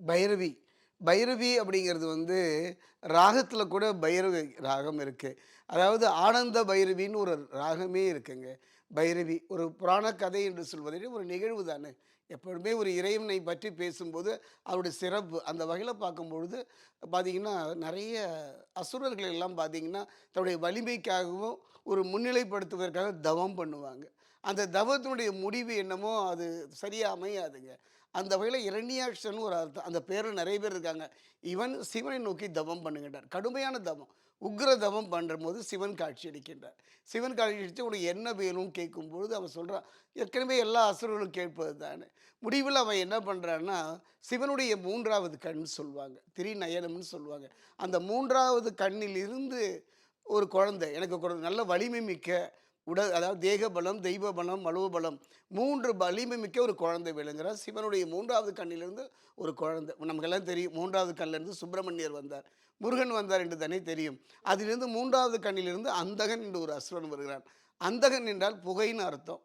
பைரவி. பைரவி அப்படிங்கிறது வந்து ராகத்துல கூட பைரவி ராகம் இருக்கு. அதாவது ஆனந்த பைரவின்னு ஒரு ராகமே இருக்குங்க. பைரவி ஒரு புராண கதை என்று சொல்வதை விட ஒரு நிகழ்வு தானே. எப்பொழுதுமே ஒரு இறைவனை பற்றி பேசும்போது அவருடைய சிறப்பு அந்த வகையில பார்க்கும்பொழுது பார்த்தீங்கன்னா, நெறைய அசுரர்கள் எல்லாம் பார்த்தீங்கன்னா, தன்னுடைய வலிமைக்காகவும், ஒரு முன்னிலைப்படுத்துவதற்காக தவம் பண்ணுவாங்க. அந்த தவத்தினுடைய முடிவு என்னமோ அது சரியா அமையாதுங்க. அந்த வகையில இரண்யாக்ஷன்னு ஒரு அர்த்தம். அந்த பேர்ல நெறைய பேர் இருக்காங்க. இவன் சிவனை நோக்கி தவம் பண்ணுகின்றார். கடுமையான தவம். உக்கிர தவம் பண்ணும்போது சிவன் காட்சியளிக்கின்றார். சிவன் காட்சியளிச்சு உனக்கு என்ன வேணும்னு கேட்கும்பொழுது அவன் சொல்றான், ஏற்கனவே எல்லா அசுரர்களும் கேட்பது தானே. முடிவுல அவன் என்ன பண்றான்னா, சிவனுடைய 3வது கண் சொல்வாங்க. திரிநயனம்னு சொல்லுவாங்க. அந்த 3வது கண்ணில் இருந்து ஒரு குழந்தை, எனக்கு ஒரு நல்ல வலிமை மிக்க உடல் அதாவது தேக பலம், தெய்வ பலம், மனோபலம் 3 வலிமை மிக்க ஒரு குழந்தை விளங்குறார். சிவனுடைய 3வது கண்ணிலிருந்து ஒரு குழந்தை. நமக்கெல்லாம் தெரியும் 3வது கண்ணிலிருந்து சுப்பிரமணியர் வந்தார். முருகன் வந்தார் என்று தானே தெரியும். அதிலிருந்து 3வது கண்ணிலிருந்து அந்தகன் என்று ஒரு அசுரன் வருகிறான். அந்தகன் என்றால் புகைன்னு அர்த்தம்.